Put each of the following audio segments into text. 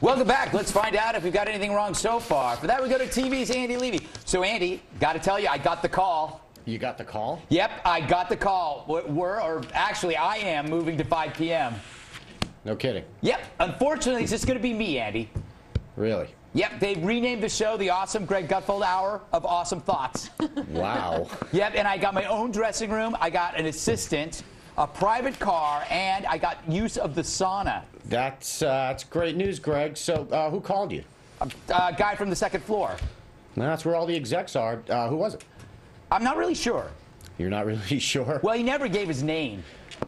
Welcome back. Let's find out if we've got anything wrong so far. For that, we go to TV's Andy Levy. So, Andy, got to tell you, I got the call. You got the call? Yep, I got the call. Actually, I am moving to 5 p.m. No kidding. Yep. Unfortunately, it's just going to be me, Andy. Really? Yep. They've renamed the show the Awesome Greg Gutfeld Hour of Awesome Thoughts. Wow. Yep. And I got my own dressing room. I got an assistant, a private car, and I got use of the sauna. That's great news, Greg. So, who called you? A guy from the second floor. That's where all the execs are. Who was it? I'm not really sure. You're not really sure? Well, he never gave his name.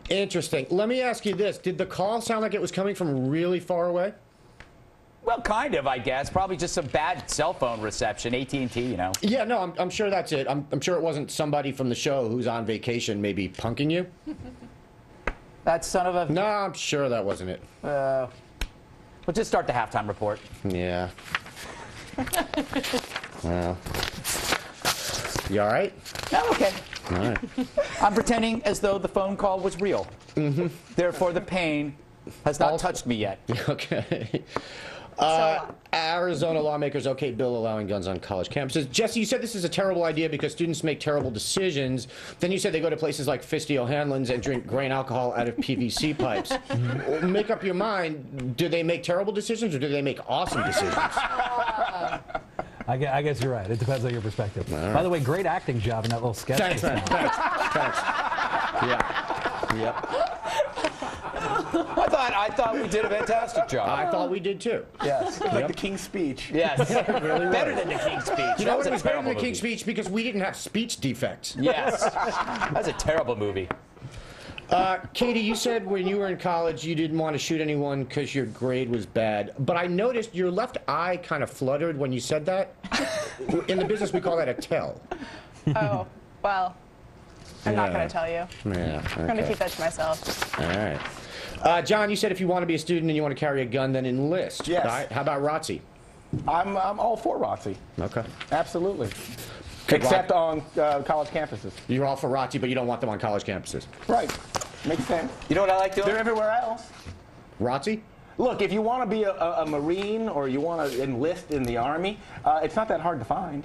Interesting. Let me ask you this. Did the call sound like it was coming from really far away? Well, kind of, I guess. Probably just some bad cell phone reception, AT&T, you know. Yeah, no, I'm sure that's it. I'm sure it wasn't somebody from the show who's on vacation maybe punking you. That son of a... No, I'm sure that wasn't it. We'll just start the halftime report. Yeah. Well. You all right? I'm okay. All right. I'm pretending as though the phone call was real. Mm-hmm. Therefore, the pain has not touched me yet. Okay. Arizona lawmakers okayed bill allowing guns on college campuses. Jesse, you said this is a terrible idea because students make terrible decisions. Then you said they go to places like Fisty O'Hanlon's and drink grain alcohol out of PVC pipes. Mm-hmm. Make up your mind. Do they make terrible decisions or do they make awesome decisions? I guess you're right. It depends on your perspective. Right. By the way, great acting job in that little sketch. Thanks, man. Thanks. Yeah. Yep. I thought we did a fantastic job. I thought we did too. Yes. Like the King's Speech. Yes. Really better than the King's Speech. You know what? That It was better than the movie. King's Speech because we didn't have speech defects. Yes. That's a terrible movie. Katie, you said when you were in college you didn't want to shoot anyone because your grade was bad. But I noticed your left eye kind of fluttered when you said that. In the business, we call that a tell. Oh, well, I'm not going to tell you. Yeah, okay. I'm going to keep that to myself. All right. John, you said if you want to be a student and you want to carry a gun, then enlist. Yes. Right? How about ROTC? I'm all for ROTC. Okay. Absolutely. Except on college campuses. You're all for ROTC, but you don't want them on college campuses. Right. Makes sense. You know what I like doing? They're everywhere else. ROTC? Look, if you want to be a Marine or you want to enlist in the Army, it's not that hard to find.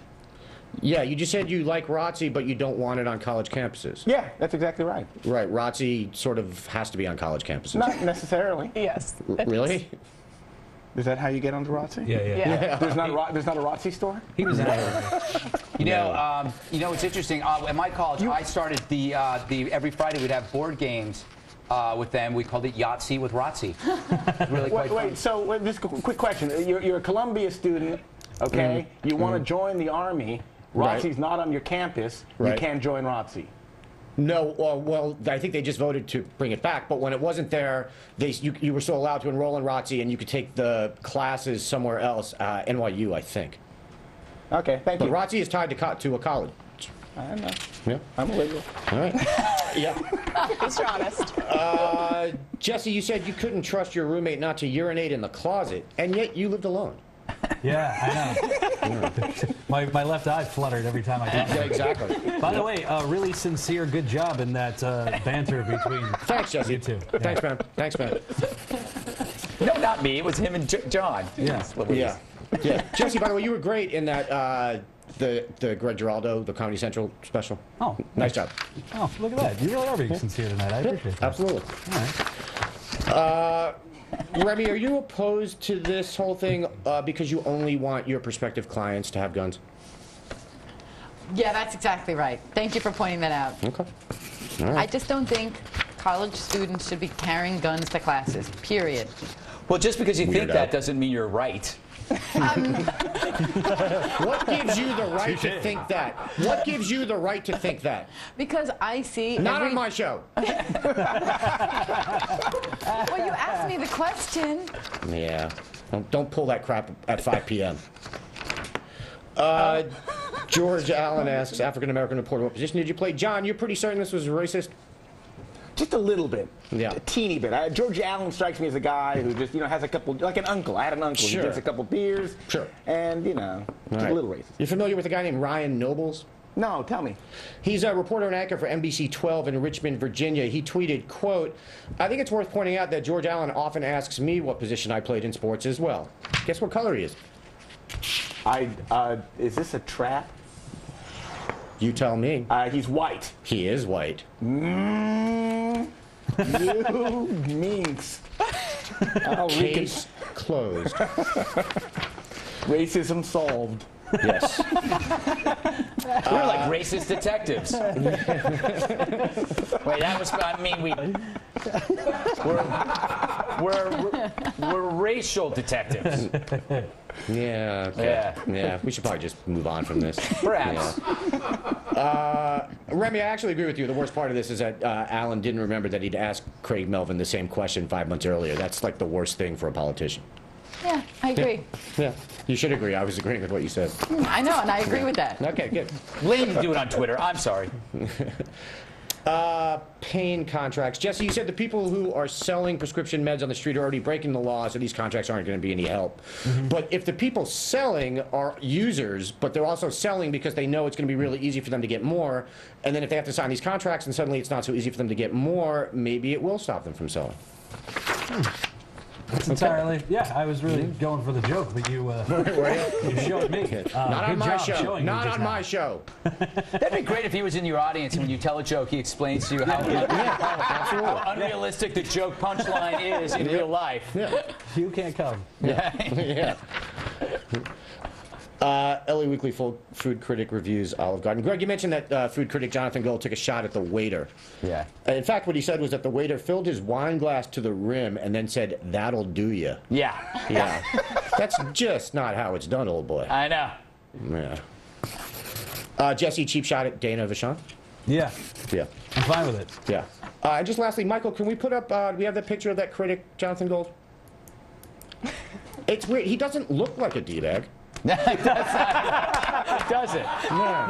Yeah, you just said you like ROTC, but you don't want it on college campuses. Yeah, that's exactly right. Right, ROTC sort of has to be on college campuses. Not necessarily. Yes. Really? Is that how you get onto ROTC? Yeah. There's not a ROTC store? He was out there. You know, it's interesting. At my college, I started the every Friday we'd have board games with them. We called it Yahtzee with ROTC. Really quite fun. So this quick question. You're a Columbia student, okay? You want to join the Army. ROTC's not on your campus. Right. You can't join ROTC. No, well, I think they just voted to bring it back. But when it wasn't there, you were still allowed to enroll in ROTC, and you could take the classes somewhere else, NYU, I think. Okay, thank you. But ROTC is tied to a college. I know. Yeah. I'm a liberal. All right. Yeah. At least you're honest. Jesse, you said you couldn't trust your roommate not to urinate in the closet, and yet you lived alone. Yeah, I know. my left eye fluttered every time I did. Yeah, exactly. By the way, really sincere, good job in that banter between Thanks, Jesse. you two. Thanks, man. Thanks, man. No, not me. It was him and John. Yeah. Yeah. Yeah. Jesse, by the way, you were great in that the Greg Giraldo, the Comedy Central special. Oh, Nice job. Oh, look at that. You really are being sincere tonight. I appreciate that. Absolutely. All right. Remy, are you opposed to this whole thing because you only want your prospective clients to have guns? Yeah, that's exactly right. Thank you for pointing that out. Okay. All I right. just don't think college students should be carrying guns to classes, period. Well, just because you think Weirdo. that doesn't mean you're right. What gives you the right to think that? What gives you the right to think that? Because I see Not on my show. Well, you asked me the question. Yeah. Don't pull that crap at 5 p.m. George Allen asks, African American reporter, what position did you play? John, you're pretty certain this was racist? Just a little bit. Yeah. A teeny bit. George Allen strikes me as a guy who just, has a couple, like an uncle. I had an uncle. Sure. He drinks a couple beers. Sure. And, just Right. a little racist. You familiar with a guy named Ryan Nobles? No, tell me. He's a reporter and anchor for NBC 12 in Richmond, Virginia. He tweeted, quote, "I think it's worth pointing out that George Allen often asks me what position I played in sports as well. Guess what color he is?" Is this a trap? You tell me. He's white. He is white. You minx. Case closed. Racism solved. Yes. We're like racist detectives. Wait, that was, I mean, we're racial detectives. Yeah, okay. Yeah, we should probably just move on from this. Perhaps. Yeah. Remy, I actually agree with you. The worst part of this is that Alan didn't remember that he'd asked Craig Melvin the same question 5 months earlier. That's like the worst thing for a politician. Yeah, I agree. Yeah, you should agree. I was agreeing with what you said. I know, and I agree with that. Okay, good. Lame to do it on Twitter. I'm sorry. Pain contracts. Jesse, you said the people who are selling prescription meds on the street are already breaking the law, so these contracts aren't going to be any help. But if the people selling are users, but they're also selling because they know it's going to be really easy for them to get more, and then if they have to sign these contracts and suddenly it's not so easy for them to get more, maybe it will stop them from selling. That's entirely. Yeah, I was really going for the joke, but you showed me. Not on my show. Showing Not me on my show. That'd be great if he was in your audience and when you tell a joke, he explains to you how, how unrealistic the joke punchline is in real life. Yeah. You can't come. Yeah. LA Weekly food critic reviews Olive Garden. Greg, you mentioned that food critic Jonathan Gold took a shot at the waiter. Yeah. In fact, what he said was that the waiter filled his wine glass to the rim and then said, "That'll do ya." Yeah. Yeah. That's just not how it's done, old boy. I know. Yeah. Jesse, cheap shot at Dana Vachon? Yeah, Yeah. I'm fine with it. Yeah. And just lastly, Michael, can we put up, do we have that picture of that critic, Jonathan Gold? It's weird. He doesn't look like a D-bag. Does it? No.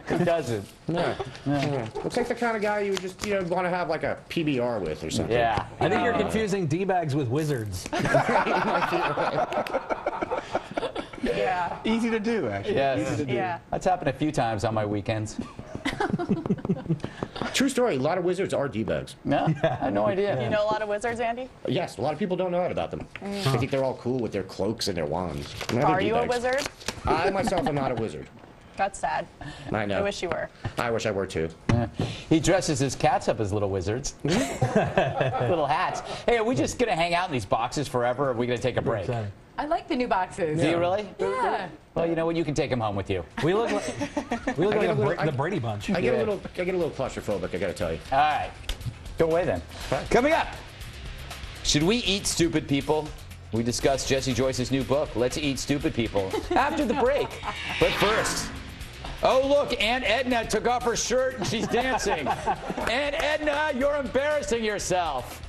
He doesn't. No. Looks like the kind of guy you would just, want to have like a PBR with or something. Yeah. I think you're confusing D-bags with wizards. Yeah. Easy to do, actually. Yes. Easy to do. Yeah. That's happened a few times on my weekends. True story. A lot of wizards are D-bags. No? I had no idea. You know a lot of wizards, Andy? Yes, a lot of people don't know that about them. They think they're all cool with their cloaks and their wands. No, they're Are you a D-bags. wizard? I myself am not a wizard. That's sad. I know. I wish you were. I wish I were too. Yeah. He dresses his cats up as little wizards. Little hats. Hey, are we just going to hang out in these boxes forever, or are we going to take a break? Exciting. I like the new boxes. Do you really? Yeah. Well, you know what? You can take them home with you. We look like the Brady Bunch. I get a little claustrophobic, I gotta tell you. All right. Go away then. Coming up, should we eat stupid people? We discuss Jesse Joyce's new book, Let's Eat Stupid People, after the break. But first, oh, look, Aunt Edna took off her shirt and she's dancing. Aunt Edna, you're embarrassing yourself.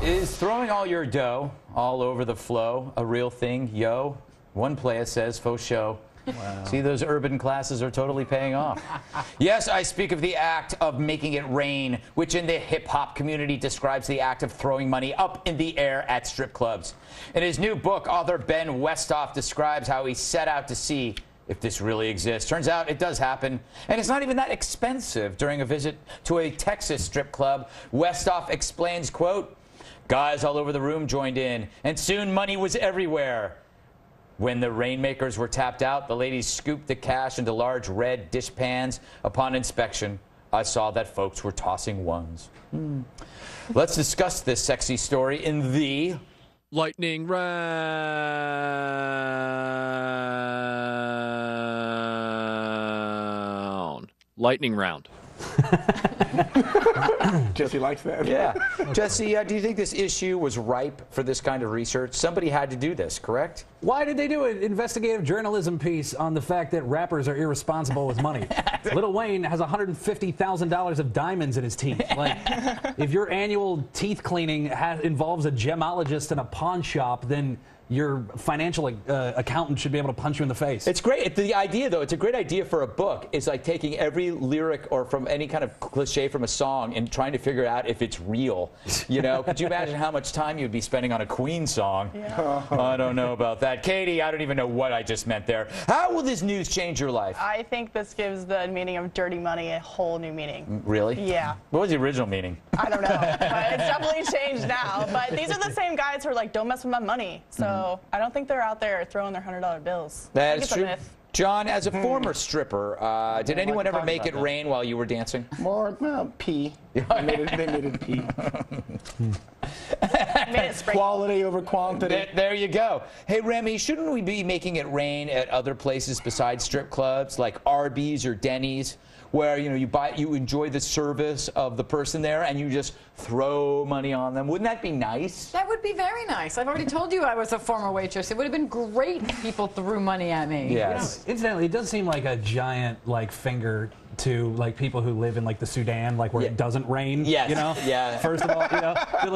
Is throwing all your dough all over the flow a real thing, yo? One player says, faux show. Wow. See, those urban classes are totally paying off. Yes, I speak of the act of making it rain, which in the hip-hop community describes the act of throwing money up in the air at strip clubs. In his new book, author Ben Westhoff describes how he set out to see if this really exists. Turns out it does happen, and it's not even that expensive. During a visit to a Texas strip club, Westhoff explains, quote, "Guys all over the room joined in, and soon money was everywhere. When the rainmakers were tapped out, the ladies scooped the cash into large red dish pans. Upon inspection, I saw that folks were tossing ones." Let's discuss this sexy story in the Lightning round. Lightning round. Jesse likes that. Yeah. Jesse, do you think this issue was ripe for this kind of research? Somebody had to do this, correct? Why did they do an investigative journalism piece on the fact that rappers are irresponsible with money? Lil Wayne has $150,000 of diamonds in his teeth. Like, if your annual teeth cleaning involves a gemologist and a pawn shop, then your financial accountant should be able to punch you in the face. It's great. The idea, though, it's a great idea for a book. It's like taking every lyric or from any kind of cliche from a song and trying to figure out if it's real. You know, could you imagine how much time you'd be spending on a Queen song? Yeah. I don't know about that. Katie, I don't even know what I just meant there. How will this news change your life? I think this gives the meaning of dirty money a whole new meaning. Really? Yeah. What was the original meaning? I don't know. But it's definitely changed now. But these are the same guys who are like, don't mess with my money. So I don't think they're out there throwing their $100 bills. That is true. A myth. John, as a former stripper, did anyone ever make it rain while you were dancing? More, pee. They made it pee. Made it spring. Quality over quantity. There you go. Hey, Remy, shouldn't we be making it rain at other places besides strip clubs, like Arby's or Denny's, where you enjoy the service of the person there and you just throw money on them? Wouldn't that be nice? That would be very nice. I've already told you I was a former waitress. It would have been great if people threw money at me. Yes. Incidentally, it does seem like a giant finger to people who live in the Sudan, where it doesn't rain. Yes. Yeah. First of all,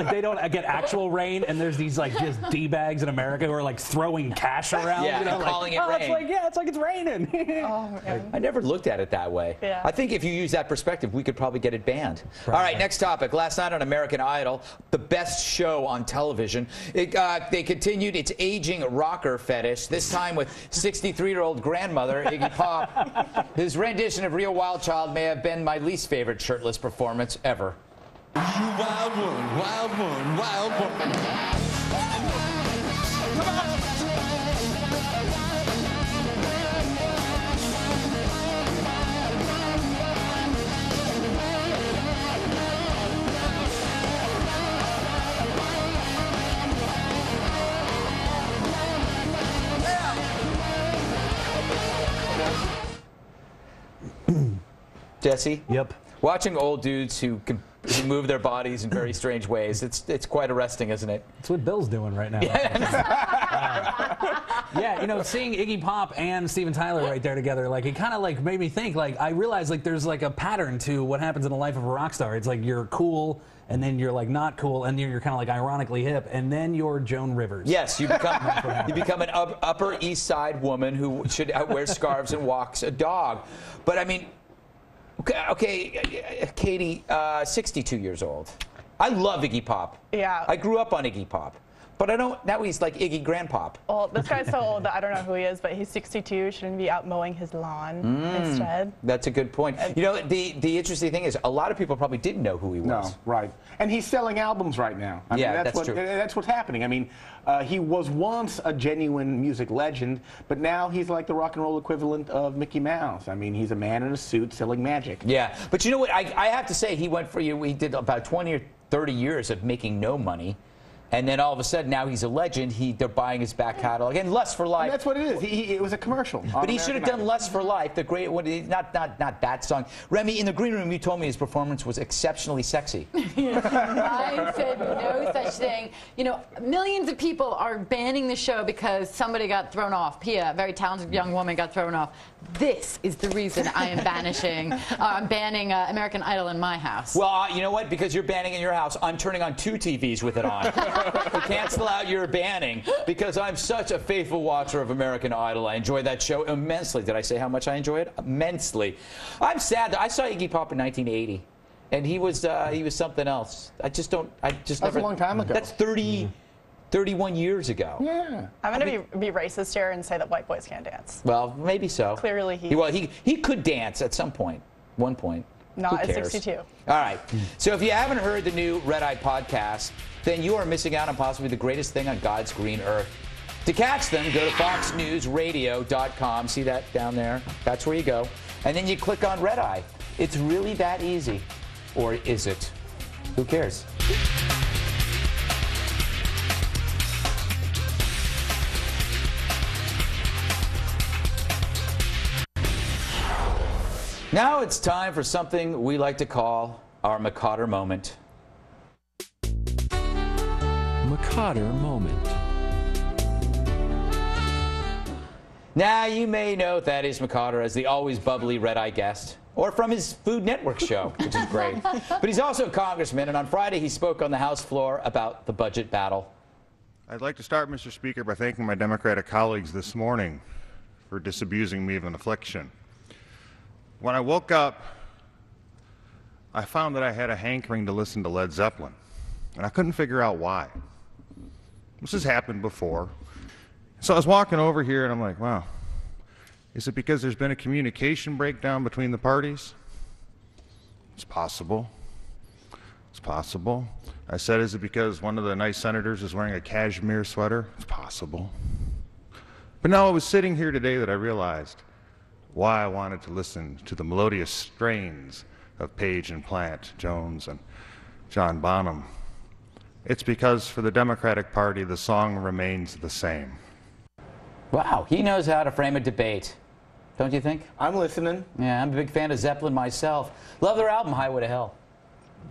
they don't get actual rain, and there's these just d-bags in America who are throwing cash around. Yeah, calling it rain. It's like it's raining. Oh, man. I never looked at it that way. Yeah. I think if you use that perspective, we could probably get it banned. All right, next topic. Last night on American Idol, the best show on television, they continued its aging rocker fetish, this time with 63-year-old grandmother Iggy Pop. His rendition of Real Wild Child may have been my least favorite shirtless performance ever. You wild one, wild one, wild one. Jesse? Yep. Watching old dudes who move their bodies in very strange ways, it's quite arresting, isn't it? That's what Bill's doing right now. Yeah, seeing Iggy Pop and Steven Tyler right there together, it kind of made me think, I realized there's a pattern to what happens in the life of a rock star. It's you're cool, and then you're not cool, and then you're kind of ironically hip, and then you're Joan Rivers. Yes, you become an Upper East Side woman who should wear scarves and walks a dog. But I mean, okay, Katie, 62 years old. I love Iggy Pop. Yeah. I grew up on Iggy Pop. But I don't, now he's like Iggy Grandpop. Well, this guy's so old that I don't know who he is, but he's 62. Shouldn't be out mowing his lawn instead. That's a good point. The interesting thing is a lot of people probably didn't know who he was. No, right. And he's selling albums right now. I mean, that's true. That's what's happening. I mean, he was once a genuine music legend, but now he's like the rock and roll equivalent of Mickey Mouse. I mean, he's a man in a suit selling magic. Yeah, but you know what? I have to say, he did about 20 or 30 years of making no money. And then all of a sudden, now he's a legend. They're buying his back catalog. And Lust for Life. And that's what it is. It was a commercial. But he should have done Lust for Life, the great one. Not that song. Remy, in the green room, you told me his performance was exceptionally sexy. I said no such thing. Millions of people are banning the show because somebody got thrown off. Pia, a very talented young woman, got thrown off. This is the reason I am banning American Idol in my house. Well, you know what? Because you're banning in your house, I'm turning on 2 TVs with it on. To cancel out your banning, because I'm such a faithful watcher of American Idol. I enjoy that show immensely. Did I say how much I enjoy it? Immensely. I'm sad that I saw Iggy Pop in 1980, and he was something else. That's a long time ago. That's 31 years ago. Yeah. I'm going to be racist here and say that white boys can't dance. Well, maybe so. Clearly he could dance at some point, one point. Not at 62. All right. So if you haven't heard the new Red Eye podcast, then you are missing out on possibly the greatest thing on God's green earth. To catch them, go to foxnewsradio.com. See that down there? That's where you go. And then you click on Red Eye. It's really that easy. Or is it? Who cares? Now it's time for something we like to call our McCotter moment. McCotter moment. Now, you may know Thaddeus McCotter as the always bubbly Red Eye guest, or from his Food Network show, which is great. But he's also a congressman, and on Friday he spoke on the House floor about the budget battle. I'd like to start, Mr. Speaker, by thanking my Democratic colleagues this morning for disabusing me of an affliction. When I woke up, I found that I had a hankering to listen to Led Zeppelin, and I couldn't figure out why. This has happened before. So I was walking over here, and I'm like, wow, is it because there's been a communication breakdown between the parties? It's possible. It's possible. I said, is it because one of the nice senators is wearing a cashmere sweater? It's possible. But now I was sitting here today that I realized why I wanted to listen to the melodious strains of Page and Plant, Jones and John Bonham. It's because for the Democratic Party, the song remains the same. Wow, he knows how to frame a debate. Don't you think? I'm listening. Yeah, I'm a big fan of Zeppelin myself. Love their album, Highway to Hell.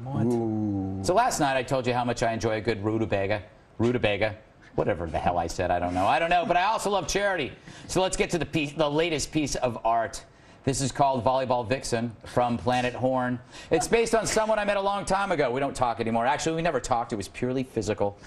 What? Ooh. So last night I told you how much I enjoy a good rutabaga. Rutabaga. Whatever the hell I said, I don't know. But I also love charity. So let's get to the latest piece of art. This is called Volleyball Vixen from Planet Horn. It's based on someone I met a long time ago. We don't talk anymore. Actually, we never talked. It was purely physical.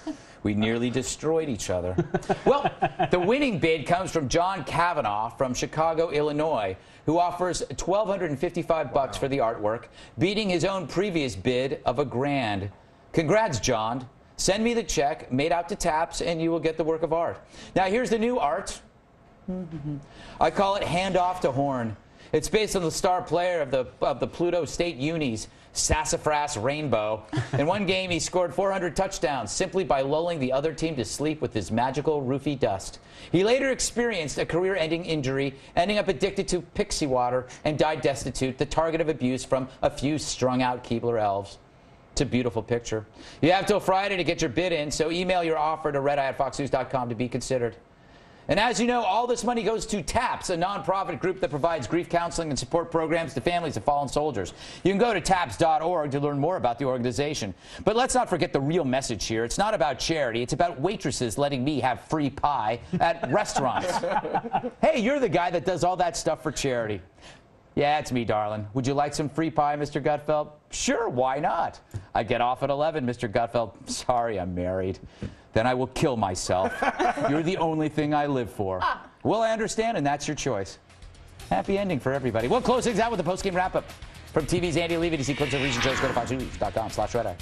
We nearly destroyed each other. Well, the winning bid comes from John Kavanaugh from Chicago, Illinois, who offers $1,255 for the artwork, beating his own previous bid of $1,000. Congrats, John. Send me the check, made out to Taps, and you will get the work of art. Now, here's the new art. I call it Hand Off to Horn. It's based on the star player of the Pluto State Uni's Sassafras Rainbow. In one game, he scored 400 touchdowns simply by lulling the other team to sleep with his magical roofie dust. He later experienced a career-ending injury, ending up addicted to pixie water, and died destitute, the target of abuse from a few strung-out Keebler elves. It's a beautiful picture. You have till Friday to get your bid in, so email your offer to redeye@foxnews.com to be considered. And as you know, all this money goes to TAPS, a nonprofit group that provides grief counseling and support programs to families of fallen soldiers. You can go to taps.org to learn more about the organization. But let's not forget the real message here. It's not about charity. It's about waitresses letting me have free pie at restaurants. Hey, you're the guy that does all that stuff for charity. Yeah, it's me, darling. Would you like some free pie, Mr. Gutfeld? Sure, why not? I get off at 11, Mr. Gutfeld. Sorry, I'm married. Then I will kill myself. You're the only thing I live for. Well, I understand, and that's your choice. Happy ending for everybody. We'll close things out with the post-game wrap-up. From TV's Andy Levy, to see clips of recent shows, go to foxnews.com/redeye.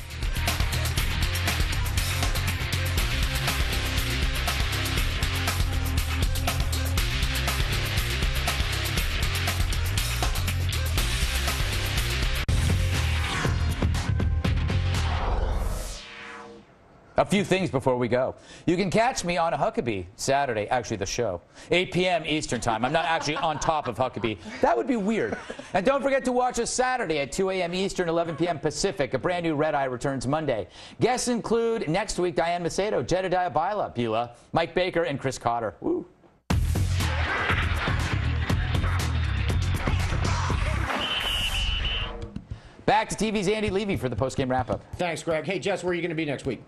A few things before we go. You can catch me on Huckabee Saturday, actually the show, 8 p.m. Eastern Time. I'm not actually on top of Huckabee. That would be weird. And don't forget to watch us Saturday at 2 a.m. Eastern, 11 p.m. Pacific. A brand new Red Eye returns Monday. Guests include next week Diane Macedo, Jedediah Bula, Mike Baker, and Chris Cotter. Woo. Back to TV's Andy Levy for the postgame wrap-up. Thanks, Greg. Hey, Jess, where are you going to be next week?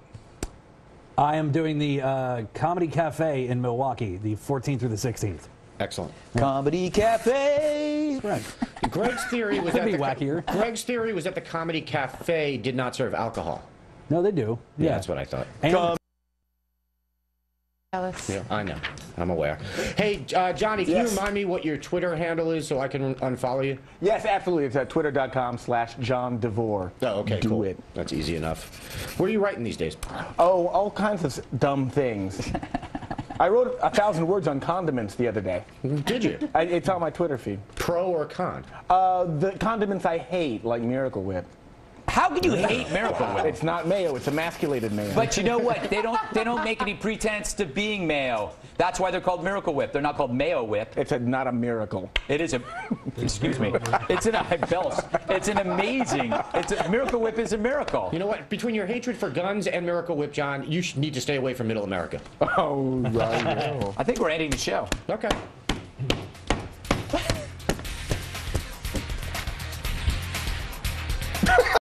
I am doing the Comedy Cafe in Milwaukee, the 14th through the 16th. Excellent. Comedy Cafe. Right. Greg's theory was Could that be wackier. Greg's theory was that the Comedy Cafe did not serve alcohol. No, they do. Yeah, that's what I thought. And Yeah, I know. I'm aware. Hey, Johnny, can you remind me what your Twitter handle is so I can unfollow you? Yes, absolutely. It's at twitter.com/John DeVore. Oh, okay, Do cool. it. That's easy enough. What are you writing these days? Oh, all kinds of dumb things. I wrote 1,000 words on condiments the other day. Did you? It's on my Twitter feed. Pro or con? The condiments I hate, like Miracle Whip. How can you hate Miracle Whip? It's not mayo. It's emasculated mayo. But you know what? They don't make any pretense to being mayo. That's why they're called Miracle Whip. They're not called Mayo Whip. It's not a miracle. It is a. Excuse me. It's an It's an amazing. Miracle Whip is a miracle. You know what? Between your hatred for guns and Miracle Whip, John, you need to stay away from Middle America. Oh, right. I think we're ending the show. Okay.